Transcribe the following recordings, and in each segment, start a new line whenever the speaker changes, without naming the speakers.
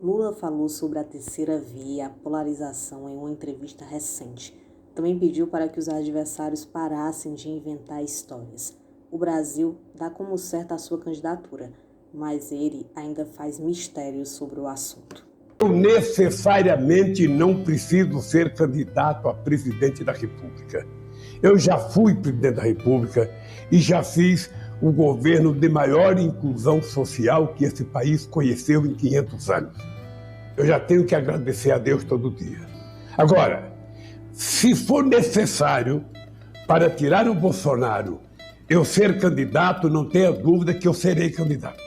Lula falou sobre a terceira via e a polarização em uma entrevista recente. Também pediu para que os adversários parassem de inventar histórias. O Brasil dá como certa a sua candidatura, mas ele ainda faz mistérios sobre o assunto.
Eu necessariamente não preciso ser candidato a presidente da República. Eu já fui presidente da República e já fiz o governo de maior inclusão social que esse país conheceu em 500 anos. Eu já tenho que agradecer a Deus todo dia. Agora, se for necessário para tirar o Bolsonaro, eu ser candidato, não tenha dúvida que eu serei candidato.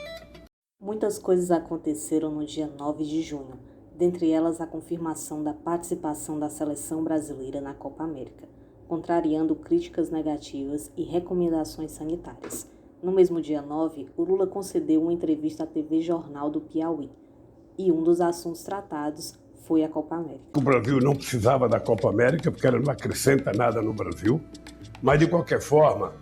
Muitas coisas aconteceram no dia 9 de junho, dentre elas a confirmação da participação da seleção brasileira na Copa América, contrariando críticas negativas e recomendações sanitárias. No mesmo dia 9, o Lula concedeu uma entrevista à TV Jornal do Piauí, e um dos assuntos tratados foi a Copa América.
O Brasil não precisava da Copa América, porque ela não acrescenta nada no Brasil, mas de qualquer forma,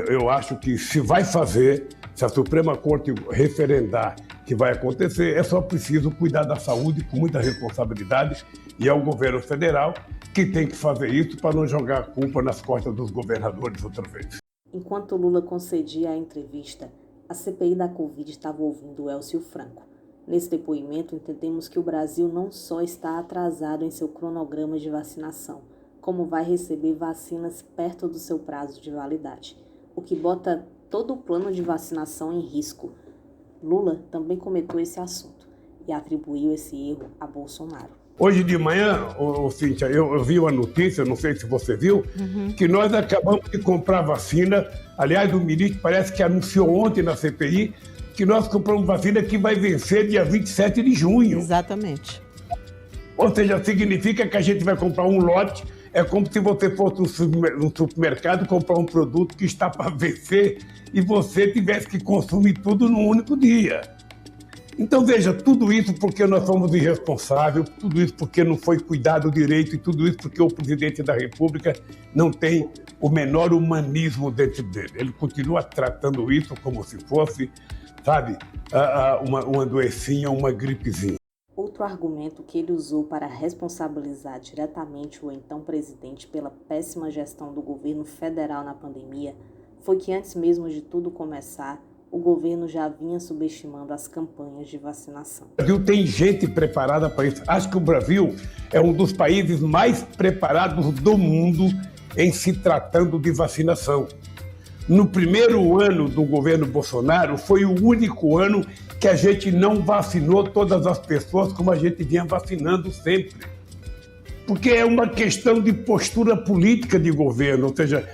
eu acho que se vai fazer, se a Suprema Corte referendar que vai acontecer, é só preciso cuidar da saúde com muita responsabilidade, e é o governo federal que tem que fazer isso para não jogar a culpa nas costas dos governadores outra vez.
Enquanto Lula concedia a entrevista, a CPI da Covid estava ouvindo Elcio Franco. Nesse depoimento, entendemos que o Brasil não só está atrasado em seu cronograma de vacinação, como vai receber vacinas perto do seu prazo de validade, o que bota todo o plano de vacinação em risco. Lula também comentou esse assunto e atribuiu esse erro a Bolsonaro.
Hoje de manhã, Cíntia, eu vi uma notícia, não sei se você viu, que nós acabamos de comprar vacina. Aliás, o ministro parece que anunciou ontem na CPI que nós compramos vacina que vai vencer dia 27 de junho.
Exatamente.
Ou seja, significa que a gente vai comprar um lote, é como se você fosse no supermercado comprar um produto que está para vencer e você tivesse que consumir tudo num único dia. Então, veja, tudo isso porque nós somos irresponsáveis, tudo isso porque não foi cuidado direito e tudo isso porque o presidente da República não tem o menor humanismo dentro dele. Ele continua tratando isso como se fosse, sabe, uma doencinha, uma gripezinha.
Outro argumento que ele usou para responsabilizar diretamente o então presidente pela péssima gestão do governo federal na pandemia foi que antes mesmo de tudo começar, o governo já vinha subestimando as campanhas de vacinação.
O Brasil tem gente preparada para isso. Acho que o Brasil é um dos países mais preparados do mundo em se tratando de vacinação. No primeiro ano do governo Bolsonaro, foi o único ano que a gente não vacinou todas as pessoas como a gente vinha vacinando sempre. Porque é uma questão de postura política de governo, ou seja,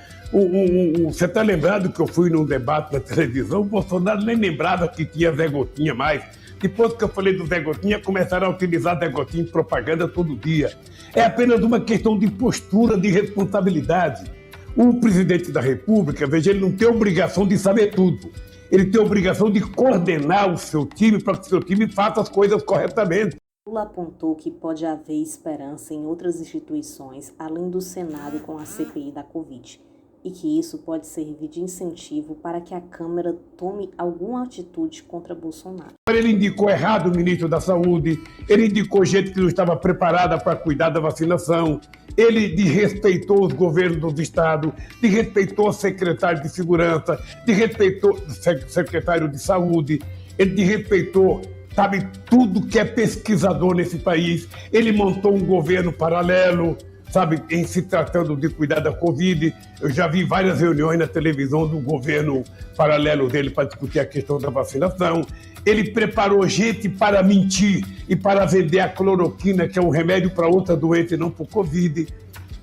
você está lembrado que eu fui num debate na televisão, o Bolsonaro nem lembrava que tinha Zé Gotinha mais. Depois que eu falei do Zé Gotinha, começaram a utilizar Zé Gotinha em propaganda todo dia. É apenas uma questão de postura, de responsabilidade. O presidente da República, veja, ele não tem obrigação de saber tudo. Ele tem obrigação de coordenar o seu time para que o seu time faça as coisas corretamente.
Lula apontou que pode haver esperança em outras instituições, além do Senado com a CPI da Covid, e que isso pode servir de incentivo para que a Câmara tome alguma atitude contra Bolsonaro.
Ele indicou errado o ministro da Saúde, ele indicou gente que não estava preparada para cuidar da vacinação, ele desrespeitou os governos do Estado, desrespeitou o secretário de Segurança, desrespeitou o secretário de Saúde, ele desrespeitou, sabe, tudo que é pesquisador nesse país. Ele montou um governo paralelo, sabe, em se tratando de cuidar da Covid. Eu já vi várias reuniões na televisão do governo paralelo dele para discutir a questão da vacinação. Ele preparou gente para mentir e para vender a cloroquina, que é um remédio para outra doença e não para o Covid.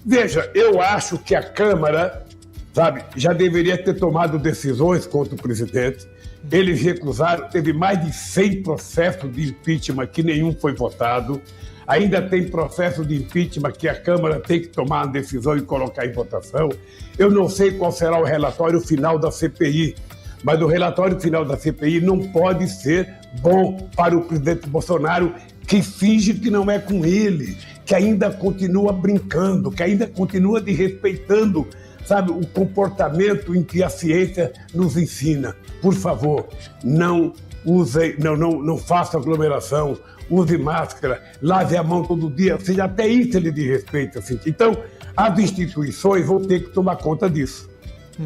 Veja, eu acho que a Câmara, sabe, já deveria ter tomado decisões contra o presidente. Eles recusaram, teve mais de 100 processos de impeachment que nenhum foi votado. Ainda tem processo de impeachment que a Câmara tem que tomar uma decisão e colocar em votação. Eu não sei qual será o relatório final da CPI, mas o relatório final da CPI não pode ser bom para o presidente Bolsonaro, que finge que não é com ele, que ainda continua brincando, que ainda continua desrespeitando, sabe, o comportamento em que a ciência nos ensina. Por favor, não não faça aglomeração, use máscara, lave a mão todo dia, ou seja, até isso ele desrespeita. Assim. Então, as instituições vão ter que tomar conta disso.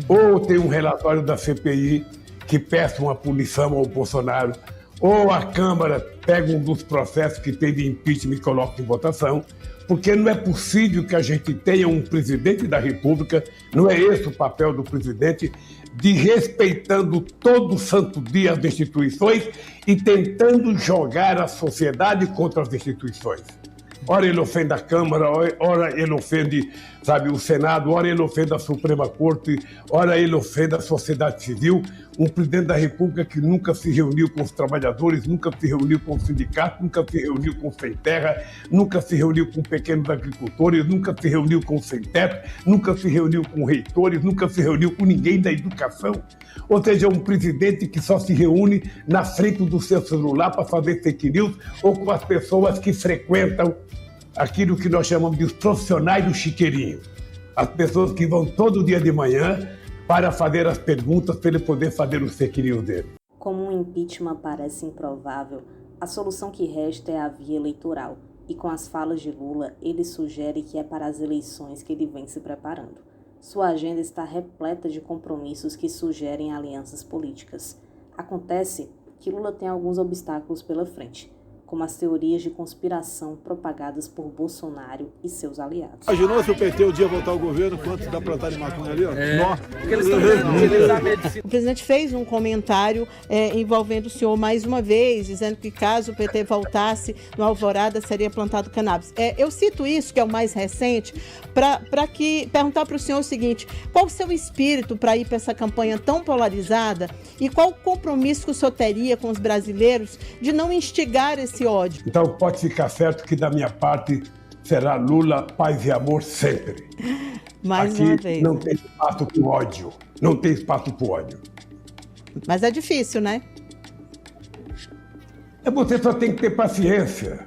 Ou tem um relatório da CPI que peça uma punição ao Bolsonaro, ou a Câmara pega um dos processos que tem de impeachment e coloca em votação, porque não é possível que a gente tenha um presidente da República, não é esse o papel do presidente, de respeitando todo santo dia as instituições e tentando jogar a sociedade contra as instituições. Ora ele ofende a Câmara, ora ele ofende, o Senado, ora ele ofende a Suprema Corte, ora ele ofende a sociedade civil. Um presidente da República que nunca se reuniu com os trabalhadores, nunca se reuniu com os sindicatos, nunca se reuniu com os sem terra, nunca se reuniu com pequenos agricultores, nunca se reuniu com os sem teto, nunca se reuniu com reitores, nunca se reuniu com ninguém da educação. Ou seja, um presidente que só se reúne na frente do seu celular para fazer fake news ou com as pessoas que frequentam aquilo que nós chamamos de os profissionais do chiqueirinho. As pessoas que vão todo dia de manhã para fazer as perguntas para ele poder fazer os fake news dele.
Como um impeachment parece improvável, a solução que resta é a via eleitoral. E com as falas de Lula, ele sugere que é para as eleições que ele vem se preparando. Sua agenda está repleta de compromissos que sugerem alianças políticas. Acontece que Lula tem alguns obstáculos pela frente, como as teorias de conspiração propagadas por Bolsonaro e seus aliados.
Imaginou se o PT um dia voltar ao governo, quanto dá plantar de maconha ali? Ó?
O presidente fez um comentário envolvendo o senhor mais uma vez, dizendo que caso o PT voltasse no Alvorada, seria plantado cannabis. Eu cito isso, que é o mais recente, para perguntar para o senhor o seguinte: qual o seu espírito para ir para essa campanha tão polarizada e qual o compromisso que o senhor teria com os brasileiros de não instigar esse ódio?
Então pode ficar certo que da minha parte será Lula, paz e amor sempre.
Mais
Aqui
uma vez.
Não tem espaço para o ódio. Não tem espaço para o ódio.
Mas é difícil, né?
Você só tem que ter paciência.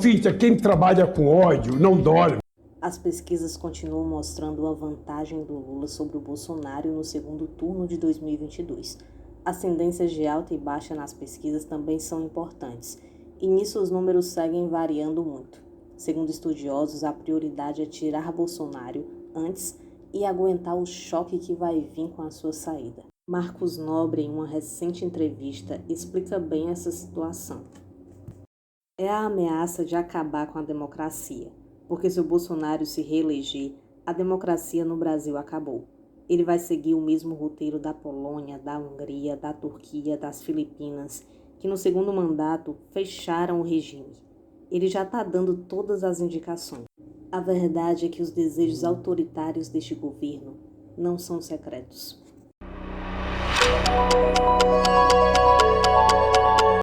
Cíntia, quem trabalha com ódio não dorme.
As pesquisas continuam mostrando a vantagem do Lula sobre o Bolsonaro no segundo turno de 2022. As tendências de alta e baixa nas pesquisas também são importantes, e nisso os números seguem variando muito. Segundo estudiosos, a prioridade é tirar Bolsonaro antes e aguentar o choque que vai vir com a sua saída. Marcos Nobre, em uma recente entrevista, explica bem essa situação. É a ameaça de acabar com a democracia, porque se o Bolsonaro se reeleger, a democracia no Brasil acabou. Ele vai seguir o mesmo roteiro da Polônia, da Hungria, da Turquia, das Filipinas, que no segundo mandato fecharam o regime. Ele já está dando todas as indicações. A verdade é que os desejos autoritários deste governo não são secretos.